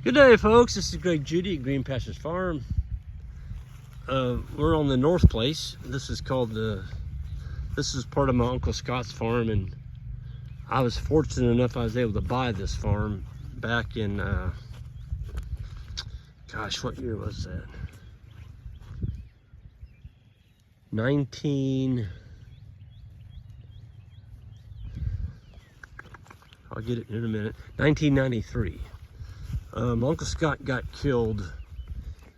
Good day, folks. This is Greg Judy at Green Pastures Farm. We're on the North Place. This is called this is part of my Uncle Scott's farm, and I was fortunate enough I was able to buy this farm back in, gosh, what year was that? 1993. Uncle Scott got killed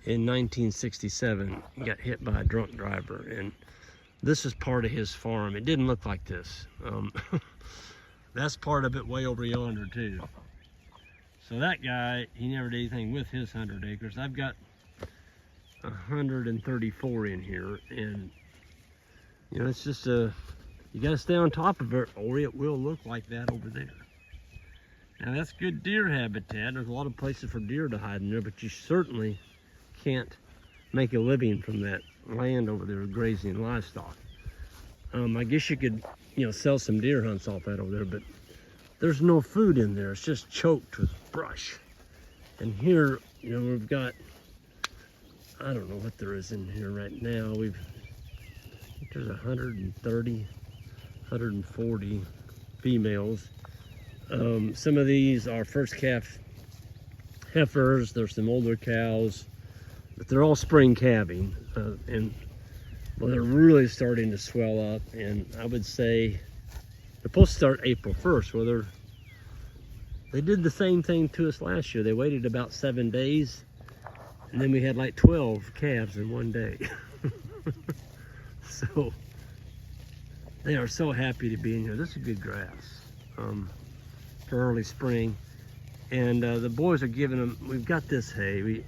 in 1967. He got hit by a drunk driver, and this is part of his farm. It didn't look like this. That's part of it way over yonder too. So that guy, he never did anything with his 100 acres. I've got 134 in here, and you know, it's just you gotta stay on top of it or it will look like that over there. Now that's good deer habitat. There's a lot of places for deer to hide in there, but you certainly can't make a living from that land over there grazing livestock. I guess you could, you know, sell some deer hunts off that over there, but there's no food in there. It's just choked with brush. And here, you know, we've got, I don't know what there is in here right now. I think there's 130, 140 females. Some of these are first calf heifers. There's some older cows, but they're all spring calving, and well, they're really starting to swell up. And I would say they're supposed to start April 1st. Well, they did the same thing to us last year. They waited about 7 days, and then we had like 12 calves in one day. So they are so happy to be in here. This is good grass. For early spring, and the boys are giving them. We've got this hay. We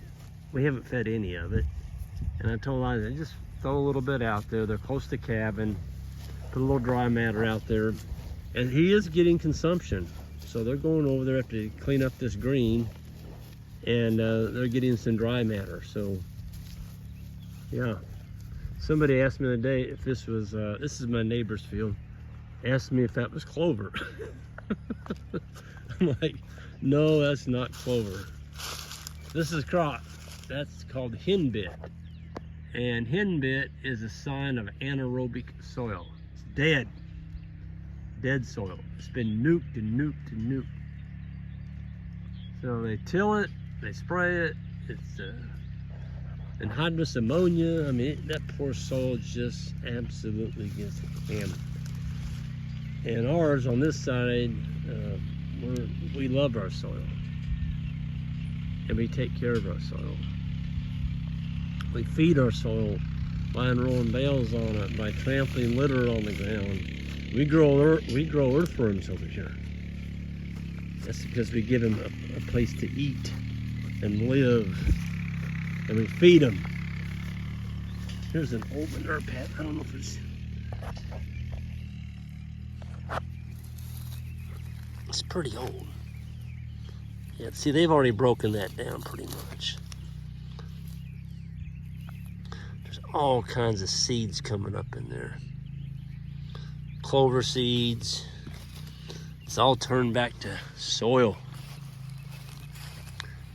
haven't fed any of it, and I told Liza, just throw a little bit out there. They're close to calving. Put a little dry matter out there, and he is getting consumption. So they're going over there after clean up this green, and they're getting some dry matter. So yeah, somebody asked me the other day if this was this is my neighbor's field. Asked me if that was clover. I'm like, no, that's not clover. This is Kraut. That's called henbit. And henbit is a sign of anaerobic soil. It's dead. Dead soil. It's been nuked and nuked and nuked. So they till it, they spray it. It's anhydrous ammonia. I mean, that poor soil just absolutely gets hammered. And ours on this side, we love our soil, and we take care of our soil. We feed our soil by unrolling bales on it, by trampling litter on the ground. We grow earthworms over here. That's because we give them a place to eat and live, and we feed them. Here's an old manure pad. I don't know if it's pretty old. Yeah, see, they've already broken that down pretty much. There's all kinds of seeds coming up in there. Clover seeds. It's all turned back to soil.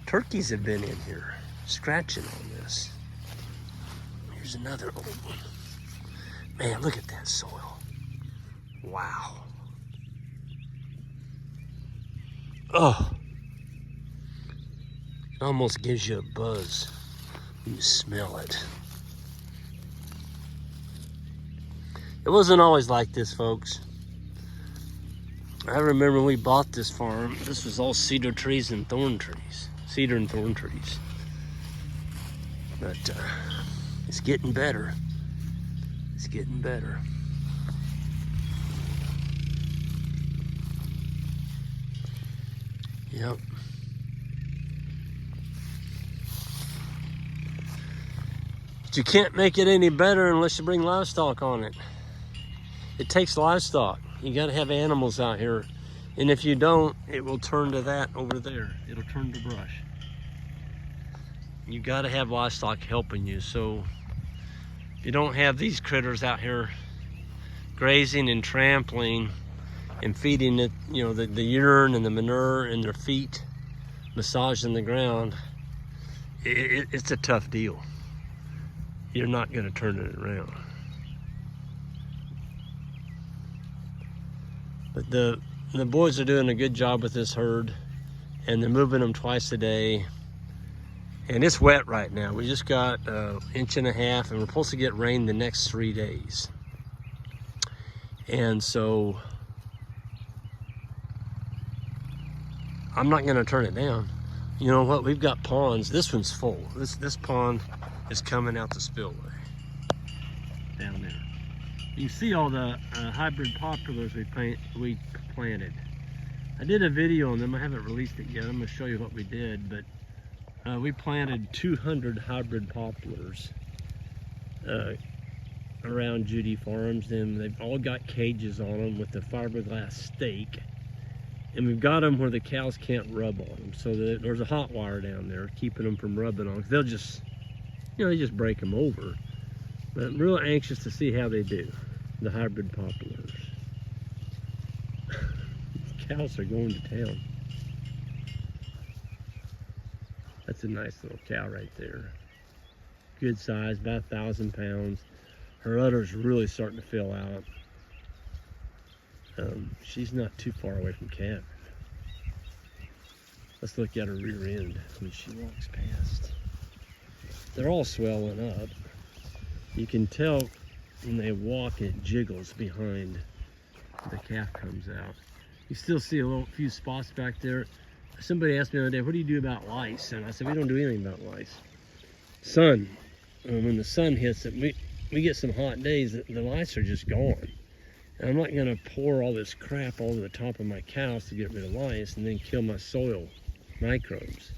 Turkeys have been in here scratching on this. Here's another old one. Man, look at that soil. Wow. Oh, it almost gives you a buzz when you smell it. It wasn't always like this, folks. I remember when we bought this farm, this was all cedar trees and thorn trees. Cedar and thorn trees. But it's getting better. It's getting better. Yep. But you can't make it any better unless you bring livestock on it. It takes livestock. You got to have animals out here. And if you don't, it will turn to that over there. It'll turn to brush. You got to have livestock helping you. So if you don't have these critters out here grazing and trampling and feeding it, you know, the urine and the manure in their feet, massaging the ground, it's a tough deal. You're not going to turn it around. But the boys are doing a good job with this herd, and they're moving them twice a day. And it's wet right now. We just got an inch and a half, and we're supposed to get rain the next 3 days. And so I'm not going to turn it down. You know what? We've got ponds. This one's full. This pond is coming out the spillway down there. You see all the hybrid poplars we planted. I did a video on them. I haven't released it yet. I'm going to show you what we did, but we planted 200 hybrid poplars around Judy Farms, and they've all got cages on them with the fiberglass stake, and we've got them where the cows can't rub on them, so that there's a hot wire down there keeping them from rubbing on, 'cause they'll just, you know, they just break them over. But I'm real anxious to see how they do, the hybrid poplars. Cows are going to town. That's a nice little cow right there. Good size, about 1,000 pounds. Her udder's really starting to fill out. She's not too far away from calving. Let's look at her rear end when she walks past. They're all swelling up. You can tell when they walk, it jiggles behind the calf comes out. You still see a few spots back there. Somebody asked me the other day, what do you do about lice? And I said, we don't do anything about lice. Sun, when the sun hits it, we get some hot days, the lice are just gone. And I'm not gonna pour all this crap all over the top of my cows to get rid of lice and then kill my soil microbes.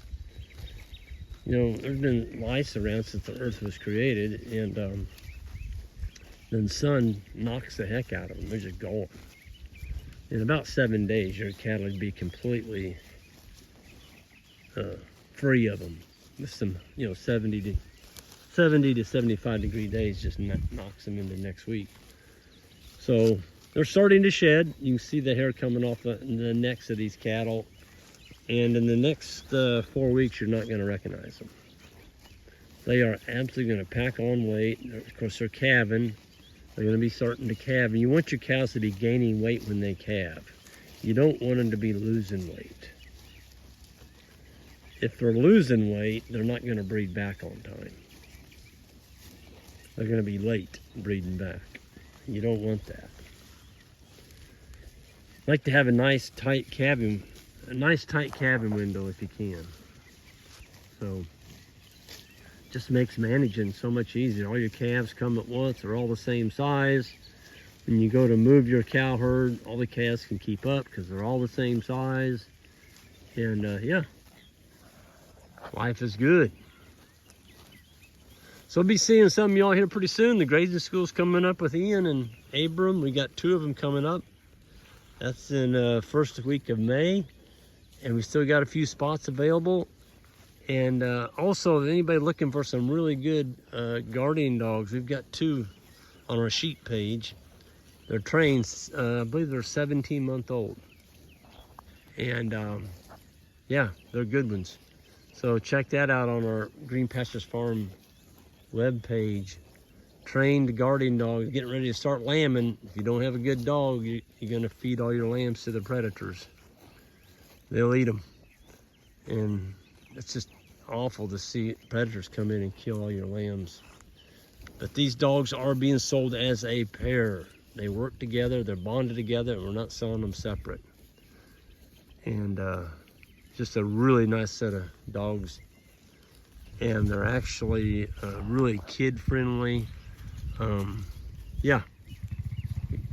You know, there's been lice around since the earth was created, and then sun knocks the heck out of them. They're just gone. In about 7 days, your cattle would be completely free of them. With some, you know, 70 to 75 degree days just knocks them into next week. So they're starting to shed. You can see the hair coming off the necks of these cattle. And in the next 4 weeks, you're not going to recognize them. They are absolutely going to pack on weight. Of course, they're calving. They're going to be starting to calve. And you want your cows to be gaining weight when they calve. You don't want them to be losing weight. If they're losing weight, they're not going to breed back on time. They're going to be late breeding back. You don't want that. Like to have a nice tight calving window if you can. So just makes managing so much easier. All your calves come at once. They're all the same size. When you go to move your cow herd, all the calves can keep up because they're all the same size. And yeah, life is good. So I'll be seeing some of y'all here pretty soon. The grazing school's coming up with Ian and Abram. We got 2 of them coming up. That's in first week of May. And we still got a few spots available. And also, if anybody looking for some really good guardian dogs, we've got 2 on our sheep page. They're trained, I believe they're 17-month-old. And yeah, they're good ones. So check that out on our Green Pastures Farm web page. Trained guardian dogs, getting ready to start lambing. If you don't have a good dog, you're gonna feed all your lambs to the predators. They'll eat them. And it's just awful to see predators come in and kill all your lambs. But these dogs are being sold as a pair. They work together, they're bonded together, and we're not selling them separate. And just a really nice set of dogs. And they're actually really kid-friendly. Yeah,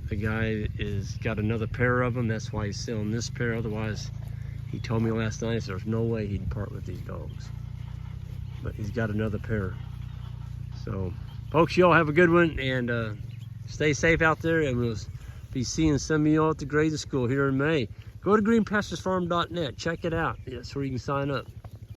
the guy is got another pair of them. That's why he's selling this pair. Otherwise, he told me last night there's no way he'd part with these dogs. But he's got another pair. So, folks, y'all have a good one, and stay safe out there, and we'll be seeing some of y'all at the grazing school here in May. Go to greenpasturesfarm.net. Check it out. That's where you can sign up.